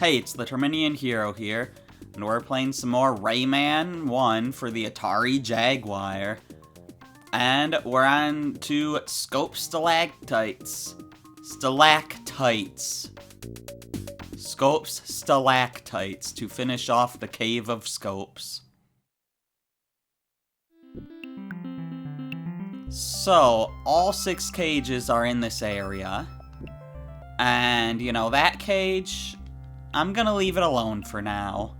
Hey, it's the Terminian Hero here, and we're playing some more Rayman 1 for the Atari Jaguar. And we're on to Skops Stalactites. Skops Stalactites to finish off the Cave of Skops. So, all 6 cages are in this area. And, you know, that cage, I'm gonna leave it alone for now.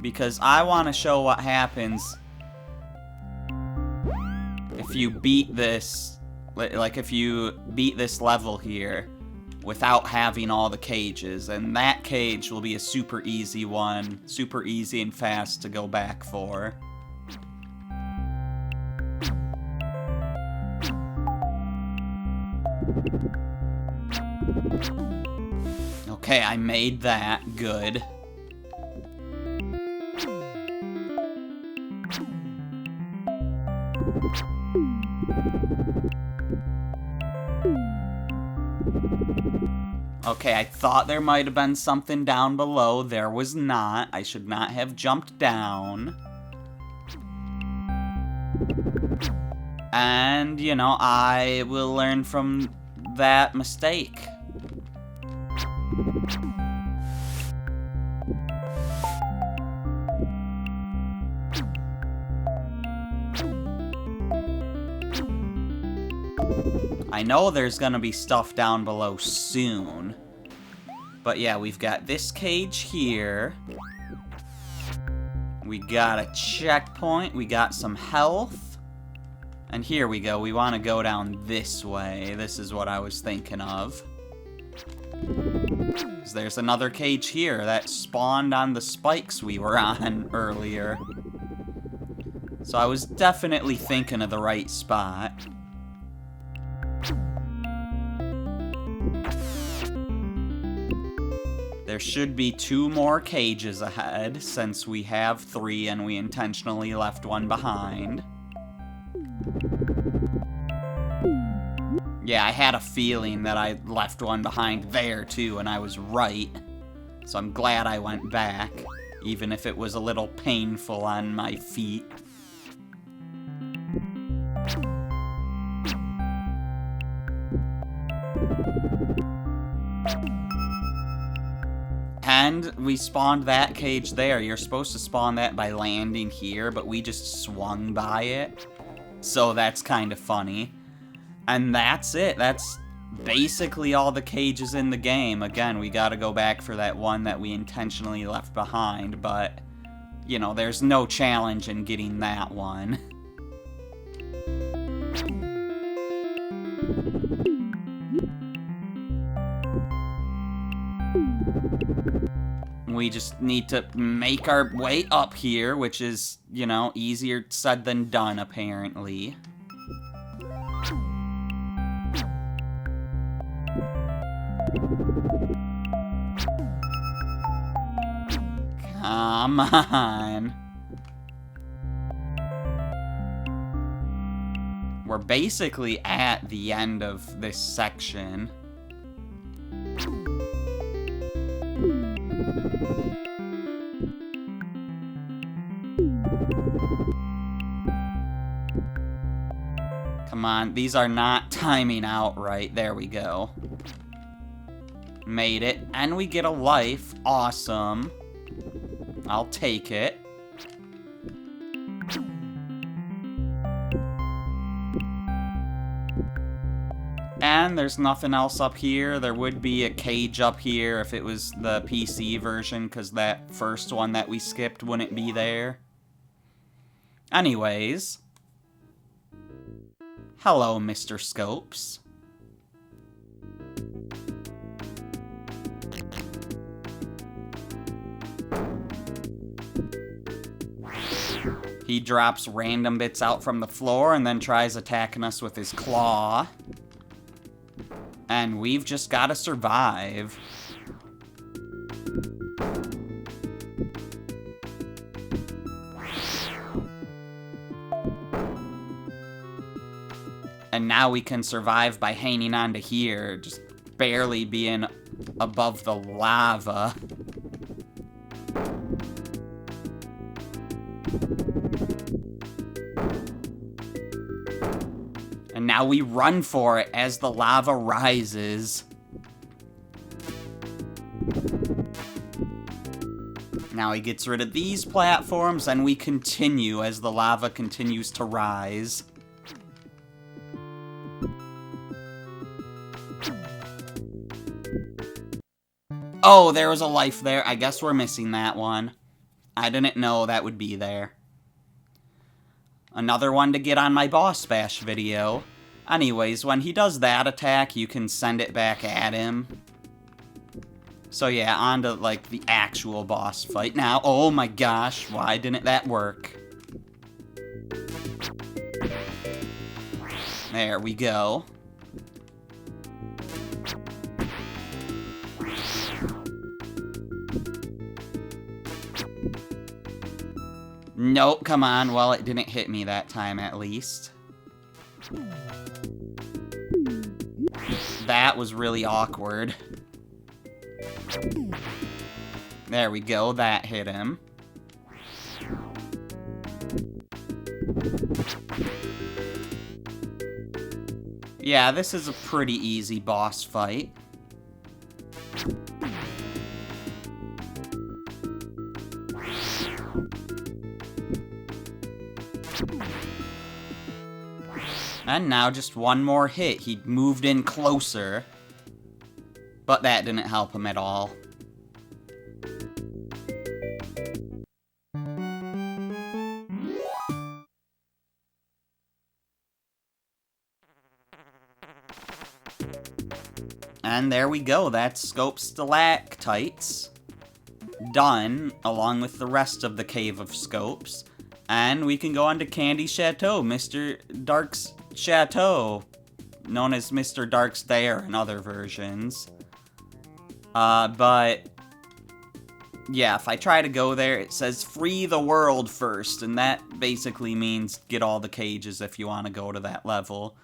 Because I want to show what happens if you beat this, like if you beat this level here without having all the cages. And that cage will be a super easy one, super easy and fast to go back for. Okay, I made that. Good. Okay, I thought there might have been something down below. There was not. I should not have jumped down. And, you know, I will learn from that mistake. I know there's gonna be stuff down below soon. But yeah, we've got this cage here. We got a checkpoint. We got some health. And here we go. We want to go down this way. This is what I was thinking of. 'Cause there's another cage here that spawned on the spikes we were on earlier. So I was definitely thinking of the right spot. There should be 2 more cages ahead, since we have 3 and we intentionally left one behind. Yeah, I had a feeling that I left one behind there too, and I was right. So I'm glad I went back, even if it was a little painful on my feet. And we spawned that cage there. You're supposed to spawn that by landing here, but we just swung by it. So that's kind of funny. And that's it. That's basically all the cages in the game. Again, we gotta go back for that one that we intentionally left behind, but, you know, there's no challenge in getting that one. We just need to make our way up here, which is, you know, easier said than done, apparently. Come on. We're basically at the end of this section. Come on, these are not timing out right. There we go. Made it. And we get a life. Awesome. I'll take it. And there's nothing else up here. There would be a cage up here if it was the PC version, because that first one that we skipped wouldn't be there. Anyways. Hello, Mr. Skops. He drops random bits out from the floor and then tries attacking us with his claw. And we've just gotta survive. And now we can survive by hanging on to here, just barely being above the lava. And now we run for it as the lava rises. Now he gets rid of these platforms, and we continue as the lava continues to rise. Oh, there was a life there. I guess we're missing that one. I didn't know that would be there. Another one to get on my boss bash video. Anyways, when he does that attack, you can send it back at him. So yeah, on to, like, the actual boss fight now. Oh my gosh, why didn't that work? There we go. Nope, come on. Well, it didn't hit me that time, at least. That was really awkward. There we go, that hit him. Yeah, this is a pretty easy boss fight. And now just one more hit. He moved in closer. But that didn't help him at all. And there we go. That's Skops Stalactites. Done, along with the rest of the Cave of Skops. And we can go on to Candy Chateau, Mr. Dark's Chateau. Known as Mr. Dark's There in other versions. But yeah, if I try to go there, it says free the world first, and that basically means get all the cages if you want to go to that level.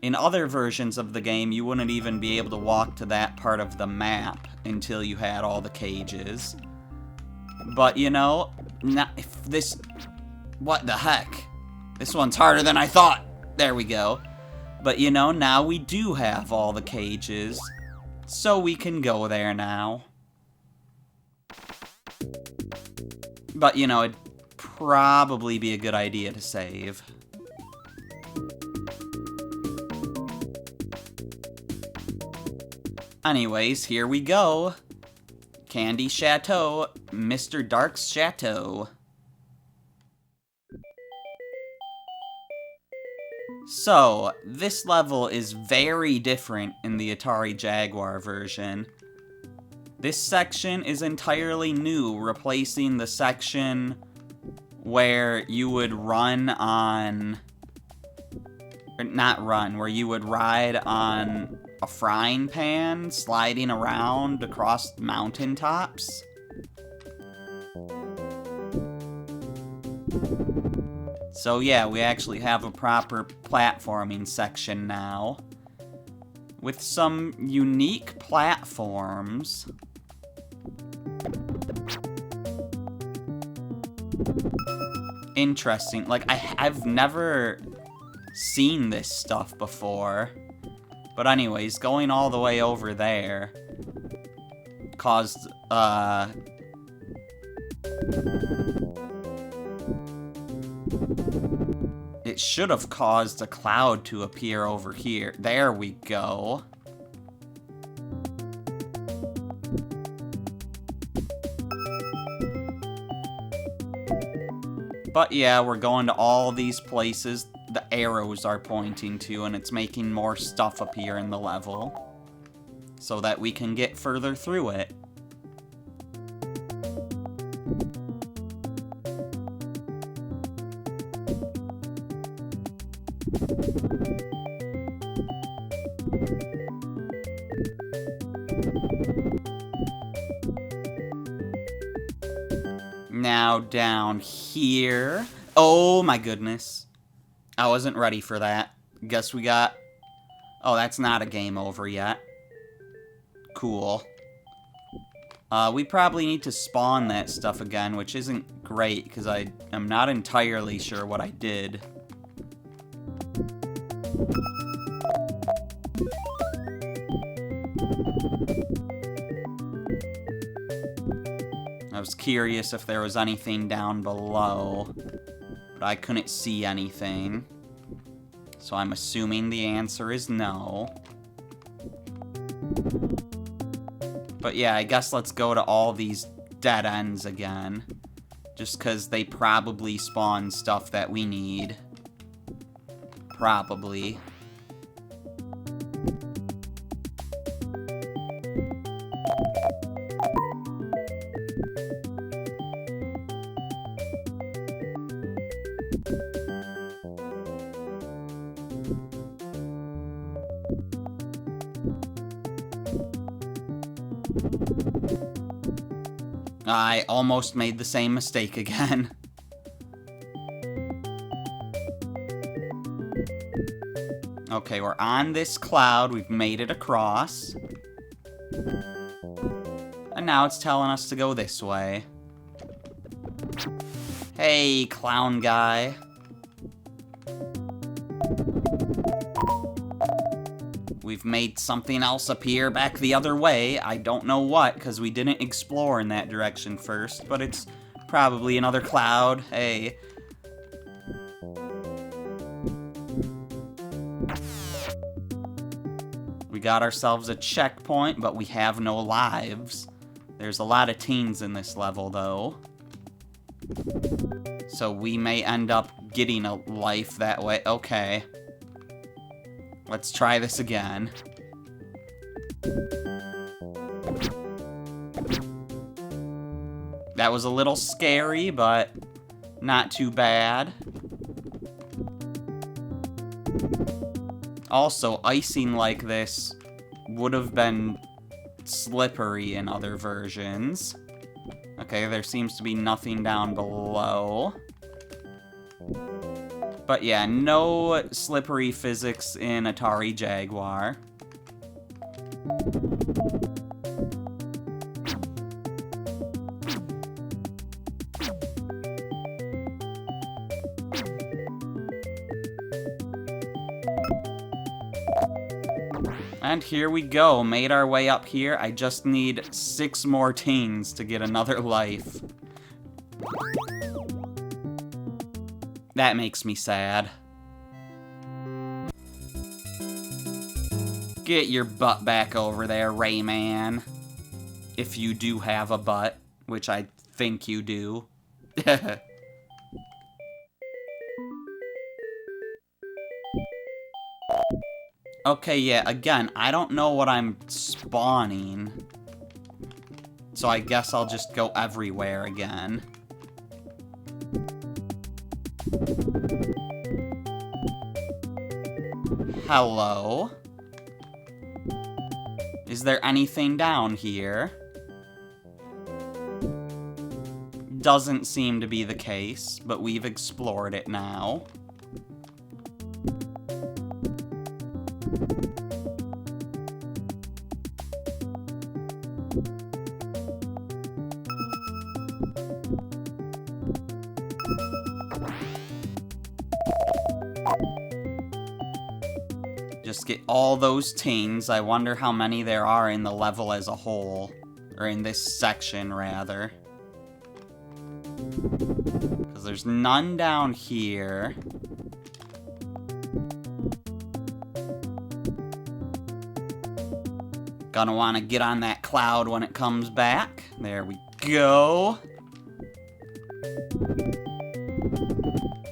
In other versions of the game, you wouldn't even be able to walk to that part of the map until you had all the cages. But, you know, if this... What the heck? This one's harder than I thought! There we go. But, you know, now we do have all the cages. So we can go there now. But, you know, it'd probably be a good idea to save. Anyways, here we go. Candy Chateau, Mr. Dark's Chateau. So, this level is very different in the Atari Jaguar version. This section is entirely new, replacing the section where you would run on... Or not run, where you would ride on a frying pan, sliding around across mountaintops. So yeah, we actually have a proper platforming section now, with some unique platforms. Interesting, like, I've never seen this stuff before. But anyways, going all the way over there caused, it should have caused a cloud to appear over here. There we go. But yeah, we're going to all these places the arrows are pointing to, and it's making more stuff appear in the level so that we can get further through it. Now down here. Oh my goodness. I wasn't ready for that. Guess we got... Oh, that's not a game over yet. Cool. We probably need to spawn that stuff again, which isn't great, because I'm not entirely sure what I did. I was curious if there was anything down below, but I couldn't see anything. So I'm assuming the answer is no. But yeah, I guess let's go to all these dead ends again. Just because they probably spawn stuff that we need. Probably. I almost made the same mistake again. Okay, we're on this cloud. We've made it across. And now it's telling us to go this way. Hey, clown guy. We've made something else appear back the other way. I don't know what, because we didn't explore in that direction first, but it's probably another cloud. Hey. We got ourselves a checkpoint, but we have no lives. There's a lot of teens in this level, though. So we may end up getting a life that way. Okay. Let's try this again. That was a little scary, but not too bad. Also, icing like this would have been slippery in other versions. Okay, there seems to be nothing down below. But yeah, no slippery physics in Atari Jaguar. And here we go, made our way up here. I just need 6 more teens to get another life. That makes me sad. Get your butt back over there, Rayman. If you do have a butt, which I think you do. Okay, yeah, again, I don't know what I'm spawning. So I guess I'll just go everywhere again. Hello? Is there anything down here? Doesn't seem to be the case, but we've explored it now. Just get all those teens. I wonder how many there are in the level as a whole. Or in this section, rather. Because there's none down here. Gonna want to get on that cloud when it comes back. There we go.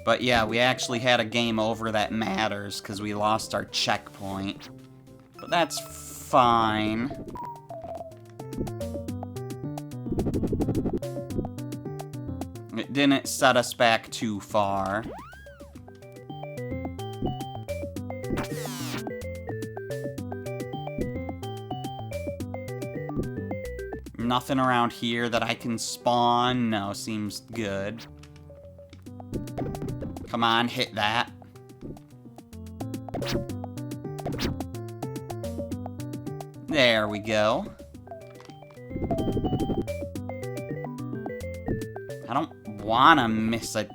But yeah, we actually had a game over that matters because we lost our checkpoint. But that's fine. It didn't set us back too far. Nothing around here that I can spawn. No, seems good. Come on, hit that. There we go. I don't wanna miss a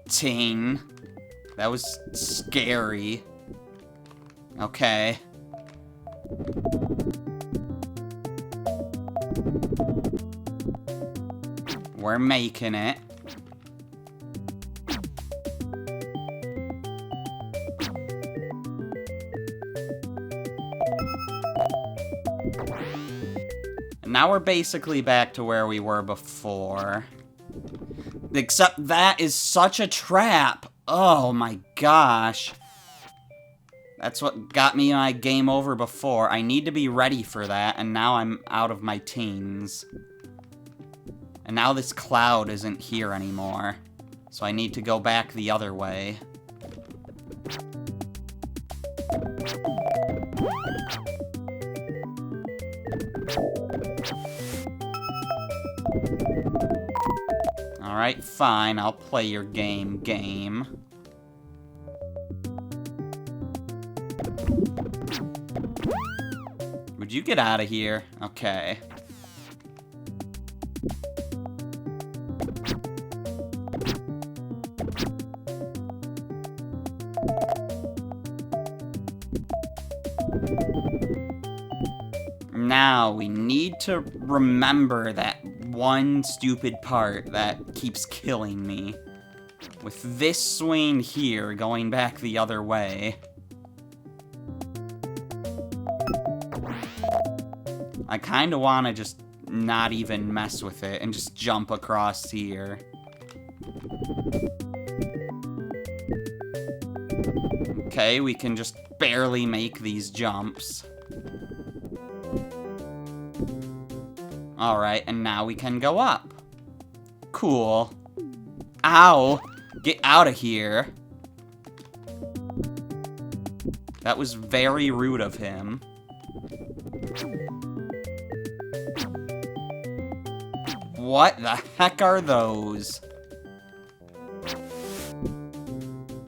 ting. That was scary. Okay. We're making it. And now we're basically back to where we were before. Except that is such a trap. Oh my gosh. That's what got me my game over before. I need to be ready for that, and now I'm out of my teens. And now this cloud isn't here anymore. So I need to go back the other way. Alright, fine. I'll play your game. Would you get out of here? Okay. Now, we need to remember that one stupid part that keeps killing me. With this swing here, going back the other way. I kinda wanna just not even mess with it and just jump across here. Okay, we can just barely make these jumps. Alright, and now we can go up. Cool. Ow! Get out of here. That was very rude of him. What the heck are those?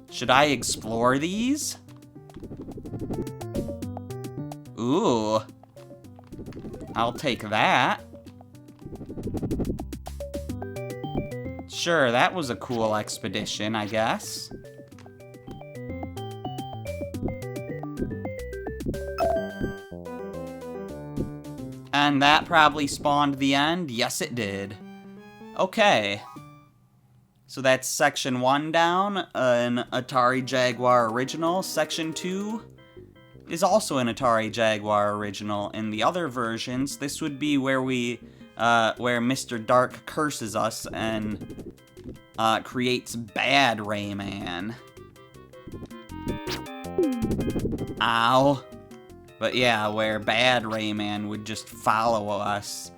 Should I explore these? Ooh. I'll take that. Sure, that was a cool expedition, I guess. And that probably spawned the end? Yes, it did. Okay. So that's Section 1 down, an Atari Jaguar original. Section 2 is also an Atari Jaguar original. In the other versions, this would be where where Mr. Dark curses us and creates bad Rayman. Ow. But yeah, where bad Rayman would just follow us.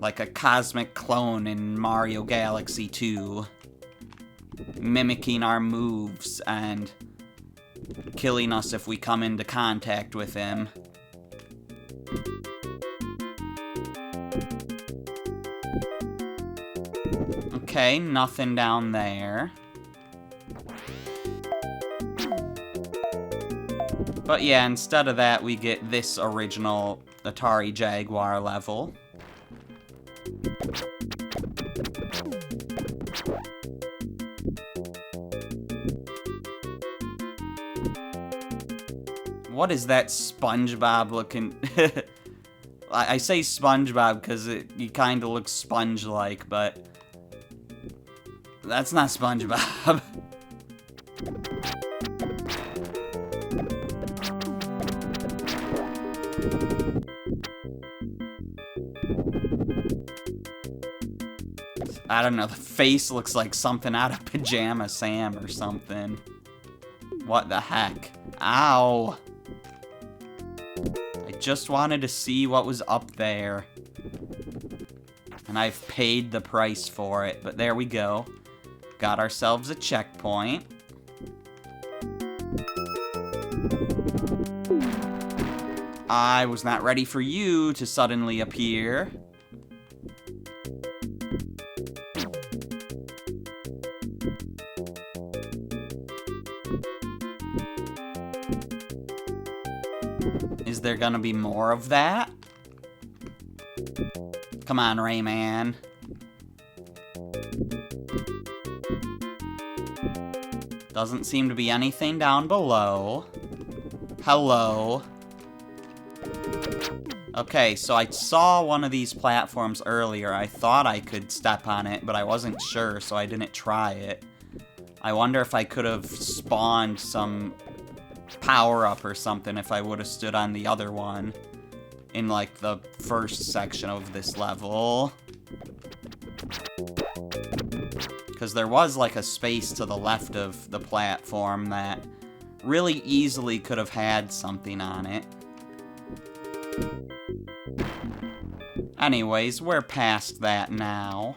Like a cosmic clone in Mario Galaxy 2. Mimicking our moves and killing us if we come into contact with him. Okay, nothing down there. But yeah, instead of that, we get this original Atari Jaguar level. What is that SpongeBob looking... I say SpongeBob because he kind of looks sponge-like, but... That's not SpongeBob. I don't know, the face looks like something out of Pajama Sam or something. What the heck? Ow! I just wanted to see what was up there. And I've paid the price for it, but there we go. Got ourselves a checkpoint. I was not ready for you to suddenly appear. Is there gonna be more of that? Come on, Rayman. Doesn't seem to be anything down below. Hello. Okay, so I saw one of these platforms earlier. I thought I could step on it, but I wasn't sure, so I didn't try it. I wonder if I could have spawned some power-up or something if I would have stood on the other one in, like, the first section of this level. Because there was, like, a space to the left of the platform that really easily could have had something on it. Anyways, we're past that now.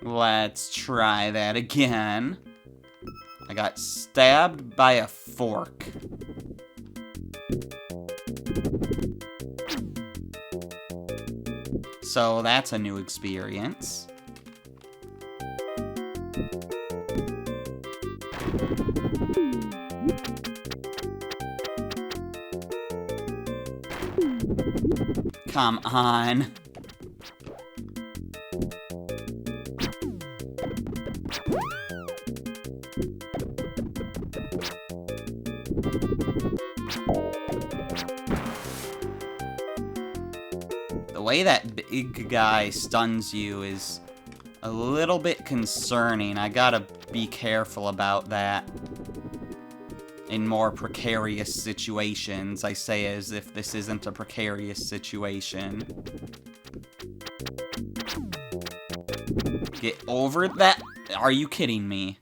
Let's try that again. I got stabbed by a fork. So that's a new experience. Come on. The way that big guy stuns you is a little bit concerning. I gotta be careful about that. In more precarious situations, I say as if this isn't a precarious situation. Get over that. Are you kidding me?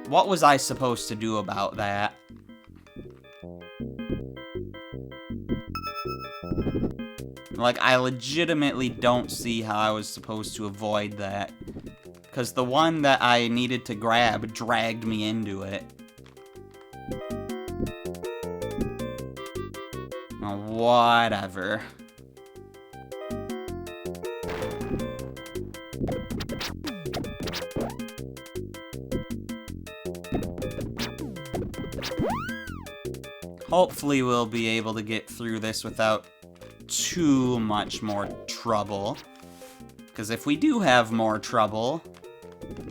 What was I supposed to do about that? Like, I legitimately don't see how I was supposed to avoid that. Because the one that I needed to grab dragged me into it. Oh, whatever. Hopefully we'll be able to get through this without too much more trouble. Because if we do have more trouble,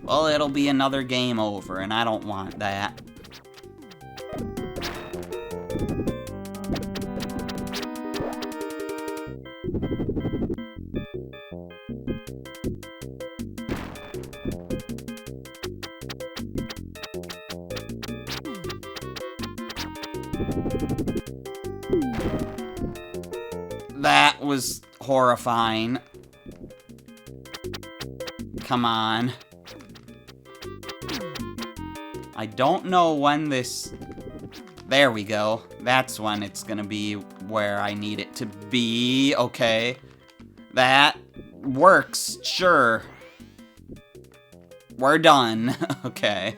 well, it'll be another game over, and I don't want that. That was horrifying. Come on. I don't know when this... There we go. That's when it's gonna be where I need it to be. Okay. That works. Sure. We're done. Okay.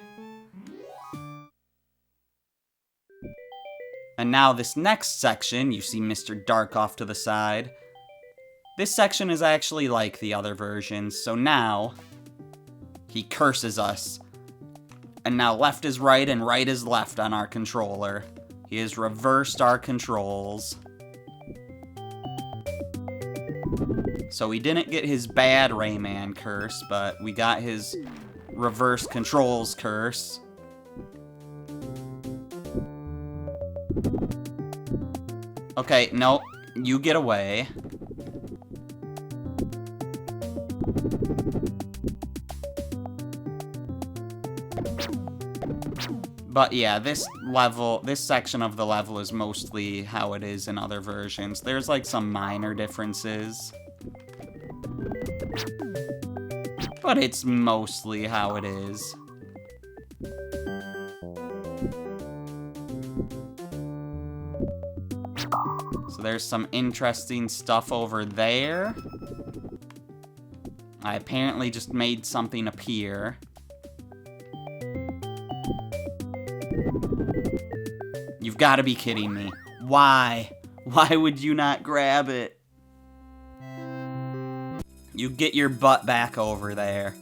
And now this next section, you see Mr. Dark off to the side. This section is actually like the other versions, so now he curses us. And now left is right and right is left on our controller. He has reversed our controls. So we didn't get his bad Rayman curse, but we got his reverse controls curse. Okay, no, you get away. But yeah, this section of the level is mostly how it is in other versions. There's like some minor differences, but it's mostly how it is. So there's some interesting stuff over there. I apparently just made something appear. You've got to be kidding me. Why? Why would you not grab it? You get your butt back over there.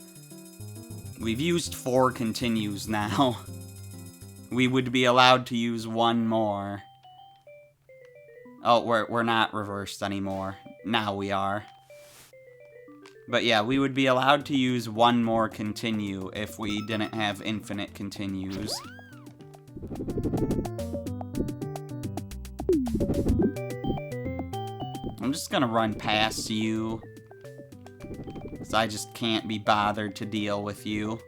We've used 4 continues now. We would be allowed to use 1 more. Oh, we're not reversed anymore. Now we are. But yeah, we would be allowed to use 1 more continue if we didn't have infinite continues. I'm just gonna run past you, because I just can't be bothered to deal with you.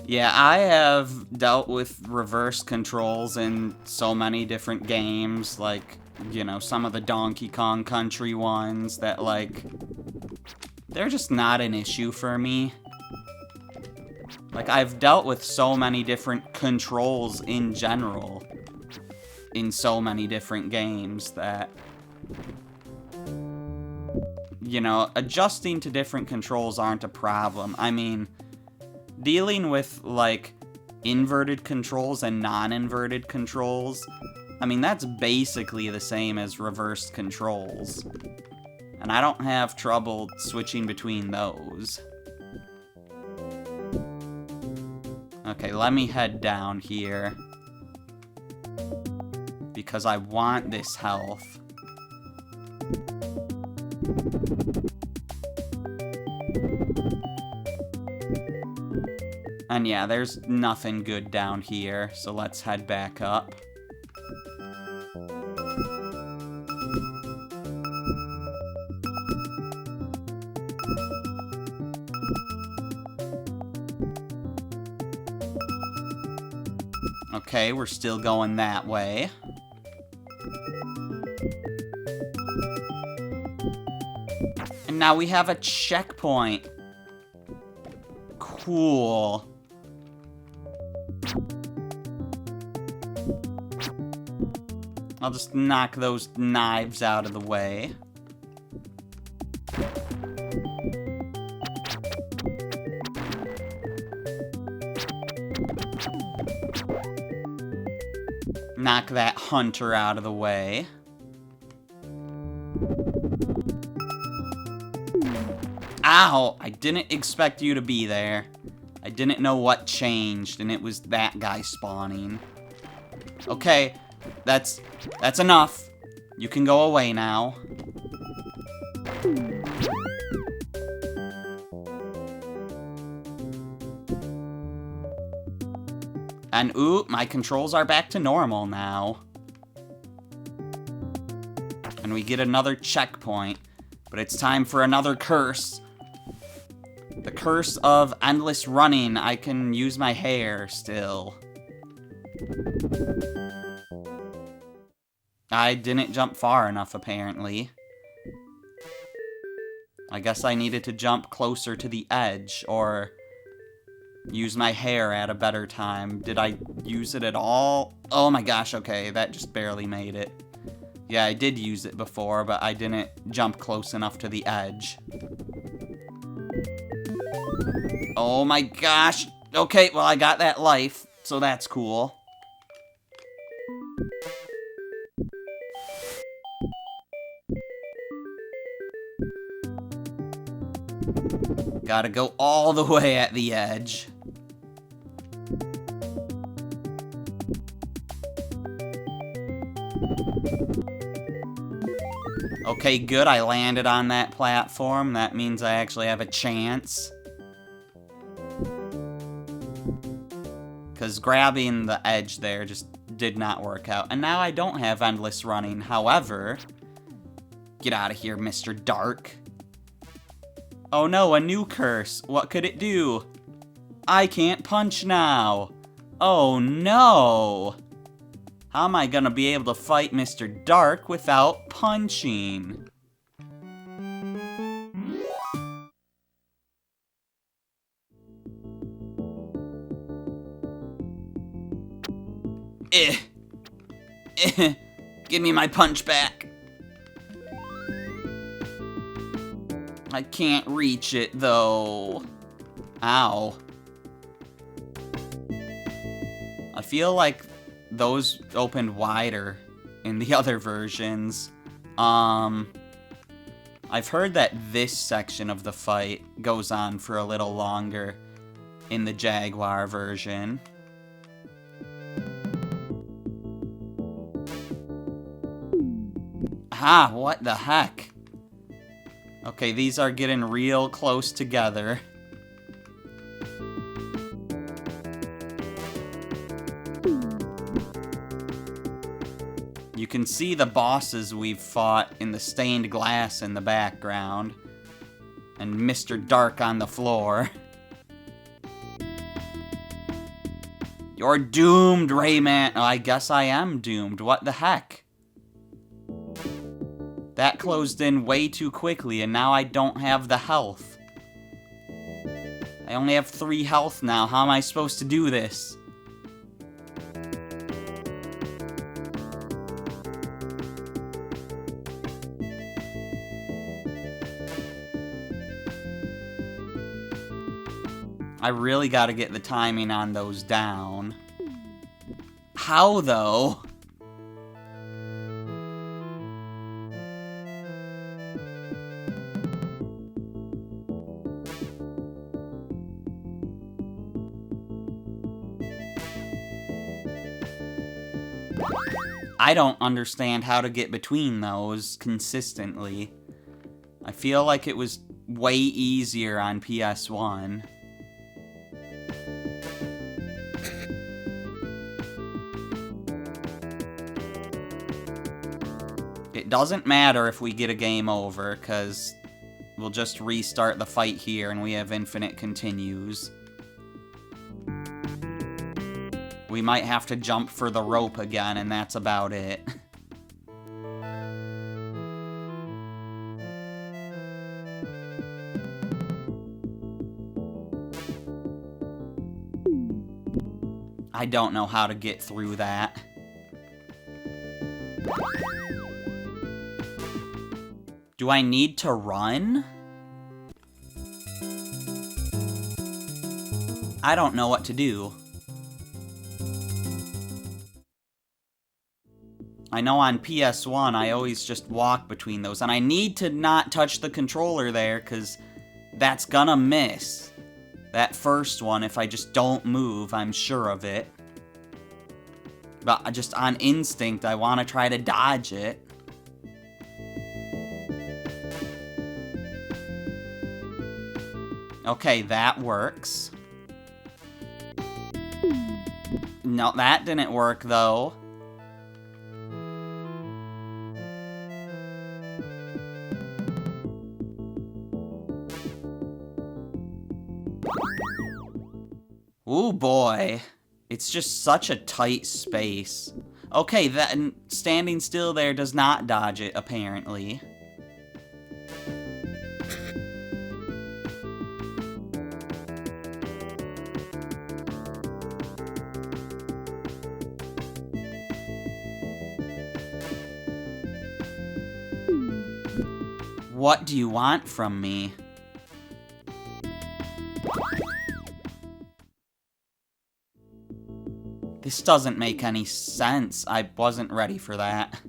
Yeah, I have dealt with reverse controls in so many different games, like, you know, some of the Donkey Kong Country ones that, like, they're just not an issue for me. Like, I've dealt with so many different controls in general in so many different games that, you know, adjusting to different controls aren't a problem. I mean, dealing with, like, inverted controls and non-inverted controls, I mean, that's basically the same as reversed controls. And I don't have trouble switching between those. Okay, let me head down here, because I want this health. And yeah, there's nothing good down here, so let's head back up. Okay, we're still going that way. And now we have a checkpoint. Cool. I'll just knock those knives out of the way. Knock that hunter out of the way. Ow! I didn't expect you to be there. I didn't know what changed, and it was that guy spawning. Okay, that's enough. You can go away now. And ooh, my controls are back to normal now. And we get another checkpoint, but it's time for another curse. The curse of endless running. I can use my hair still. I didn't jump far enough, apparently. I guess I needed to jump closer to the edge, or use my hair at a better time. Did I use it at all? Oh my gosh, okay, that just barely made it. Yeah, I did use it before, but I didn't jump close enough to the edge. Oh my gosh. Okay, well, I got that life, so that's cool. Gotta go all the way at the edge. Okay, good, I landed on that platform. That means I actually have a chance. Because grabbing the edge there just did not work out. And now I don't have endless running. However, get out of here, Mr. Dark. Oh no, a new curse. What could it do? I can't punch now. Oh no. How am I gonna be able to fight Mr. Dark without punching? Give me my punch back. I can't reach it, though. Ow. I feel like those opened wider in the other versions. I've heard that this section of the fight goes on for a little longer in the Jaguar version. Ah, what the heck? Okay, these are getting real close together. You can see the bosses we've fought in the stained glass in the background. And Mr. Dark on the floor. You're doomed, Rayman. Oh, I guess I am doomed. What the heck? That closed in way too quickly, and now I don't have the health. I only have 3 health now. How am I supposed to do this? I really gotta get the timing on those down. How, though? I don't understand how to get between those consistently. I feel like it was way easier on PS1. It doesn't matter if we get a game over, because we'll just restart the fight here and we have infinite continues. We might have to jump for the rope again, and that's about it. I don't know how to get through that. Do I need to run? I don't know what to do. I know on PS1 I always just walk between those, and I need to not touch the controller there, because that's gonna miss. That first one, if I just don't move, I'm sure of it. But just on instinct, I want to try to dodge it. Okay, that works. No, that didn't work, though. Ooh, boy. It's just such a tight space. Okay, that standing still there does not dodge it, apparently. What do you want from me? This doesn't make any sense. I wasn't ready for that.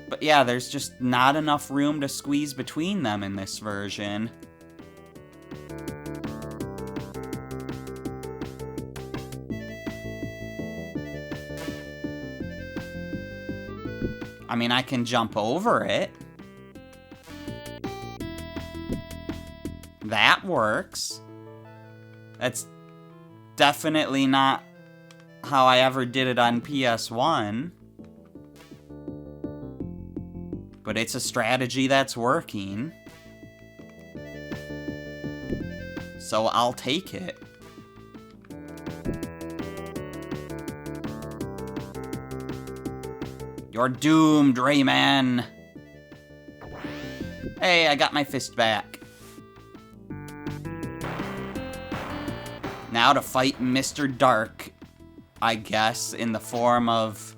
But yeah, there's just not enough room to squeeze between them in this version. I mean, I can jump over it. That works. That's definitely not how I ever did it on PS1. But it's a strategy that's working. So I'll take it. You're doomed, Rayman! Hey, I got my fist back. Now to fight Mr. Dark, I guess, in the form of,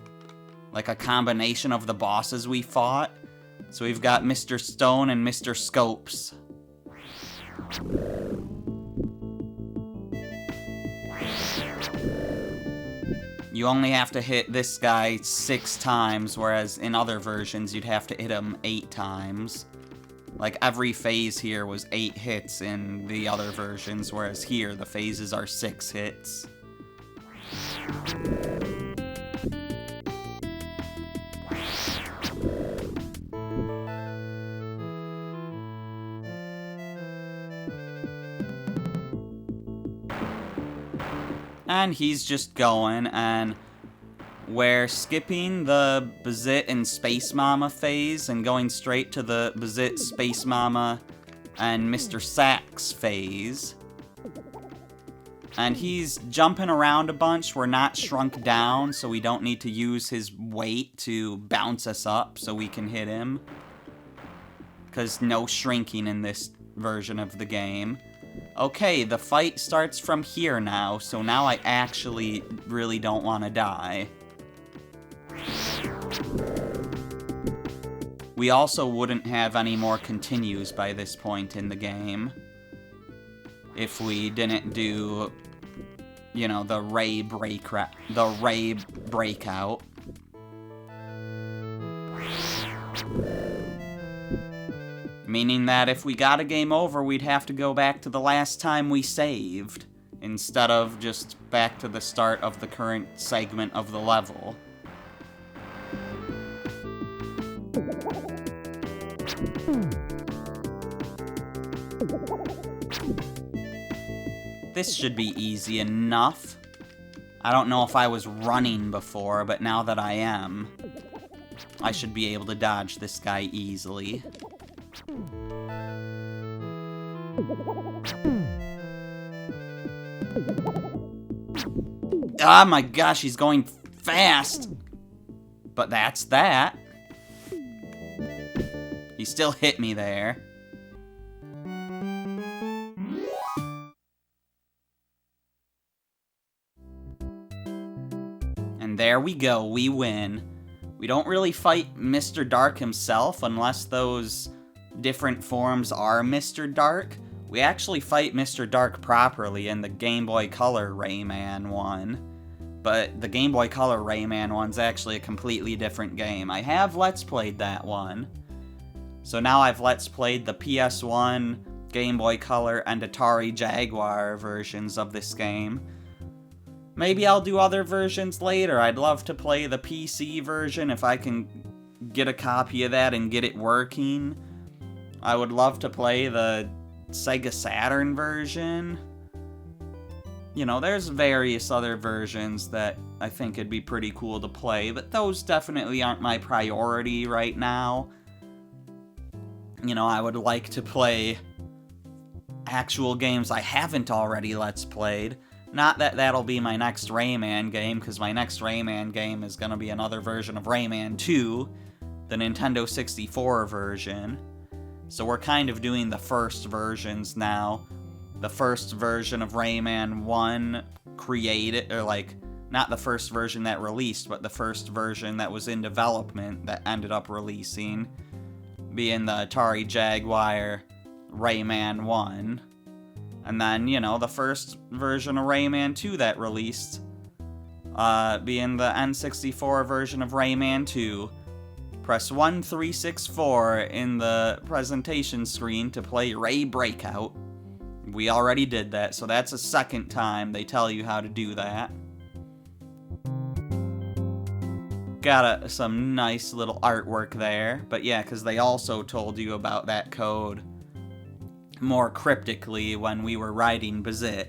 like, a combination of the bosses we fought. So we've got Mr. Stone and Mr. Skops. You only have to hit this guy 6 times, whereas in other versions you'd have to hit him 8 times. Like, every phase here was 8 hits in the other versions, whereas here the phases are 6 hits. And he's just going, and we're skipping the Bazit and Space Mama phase and going straight to the Bazit, Space Mama, and Mr. Sax phase. And he's jumping around a bunch. We're not shrunk down, so we don't need to use his weight to bounce us up so we can hit him. Because no shrinking in this version of the game. Okay, the fight starts from here now, so now I actually really don't want to die. We also wouldn't have any more continues by this point in the game if we didn't do, you know, the Ray breakout. Meaning that if we got a game over, we'd have to go back to the last time we saved, instead of just back to the start of the current segment of the level. This should be easy enough. I don't know if I was running before, but now that I am, I should be able to dodge this guy easily. Oh my gosh, he's going fast! But that's that. He still hit me there. And there we go, we win. We don't really fight Mr. Dark himself unless those different forms are Mr. Dark. We actually fight Mr. Dark properly in the Game Boy Color Rayman one. But the Game Boy Color Rayman one's actually a completely different game. I have Let's Played that one. So now I've Let's Played the PS1, Game Boy Color, and Atari Jaguar versions of this game. Maybe I'll do other versions later. I'd love to play the PC version if I can get a copy of that and get it working. I would love to play the Sega Saturn version. You know, there's various other versions that I think it'd be pretty cool to play, but those definitely aren't my priority right now. You know, I would like to play actual games I haven't already Let's Played. Not that that'll be my next Rayman game, because my next Rayman game is going to be another version of Rayman 2, the Nintendo 64 version. So we're kind of doing the first versions now. The first version of Rayman 1 created, or like, not the first version that released, but the first version that was in development that ended up releasing, being the Atari Jaguar Rayman 1. And then, you know, the first version of Rayman 2 that released, being the N64 version of Rayman 2. Press 1364 in the presentation screen to play Ray Breakout. We already did that, so that's a second time they tell you how to do that. Got some nice little artwork there, but yeah, because they also told you about that code more cryptically when we were riding Bazit.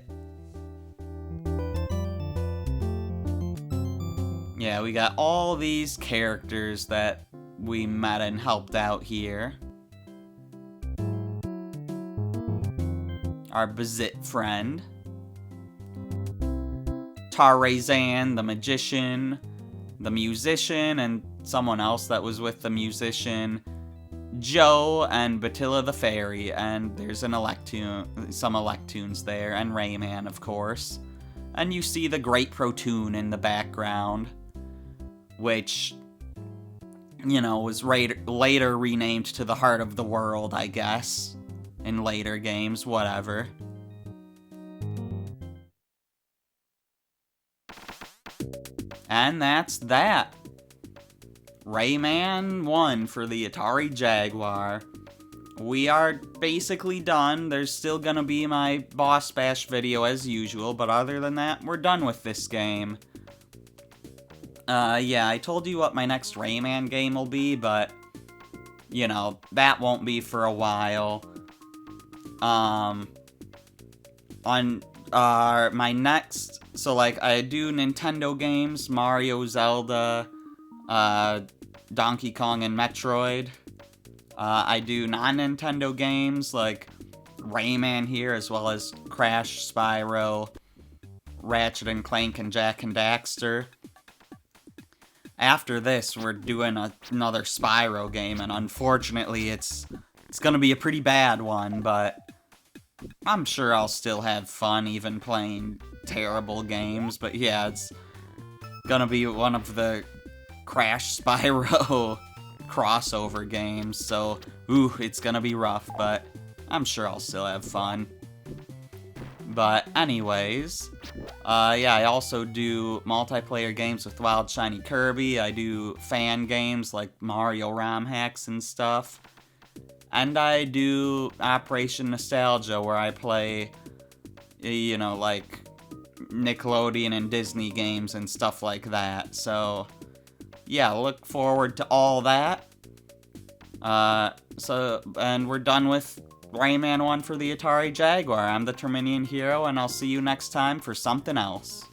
Yeah, we got all these characters that we met and helped out here. Our Bazit friend. Tarzan, the magician, the musician, and someone else that was with the musician. Joe and Batilla the Fairy, and there's some Electoons there, and Rayman, of course. And you see the Great Protoon in the background, which, you know, was later renamed to the Heart of the World, I guess, in later games, whatever. And that's that. Rayman 1 for the Atari Jaguar. We are basically done. There's still gonna be my Boss Bash video as usual, but other than that, we're done with this game. Yeah, I told you what my next Rayman game will be, but, you know, that won't be for a while. On, my next, so, like, I do Nintendo games, Mario, Zelda, Donkey Kong, and Metroid. I do non-Nintendo games, like Rayman here, as well as Crash, Spyro, Ratchet and Clank, and Jak and Daxter. After this, we're doing another Spyro game, and unfortunately, it's gonna be a pretty bad one, but I'm sure I'll still have fun even playing terrible games. But yeah, it's gonna be one of the Crash Spyro crossover games, so ooh, it's gonna be rough, but I'm sure I'll still have fun. But anyways, yeah, I also do multiplayer games with Wild Shiny Kirby. I do fan games like Mario ROM hacks and stuff. And I do Operation Nostalgia, where I play, you know, like Nickelodeon and Disney games and stuff like that. So yeah, look forward to all that. And we're done with Rayman 1 for the Atari Jaguar. I'm the Terminian Hero, and I'll see you next time for something else.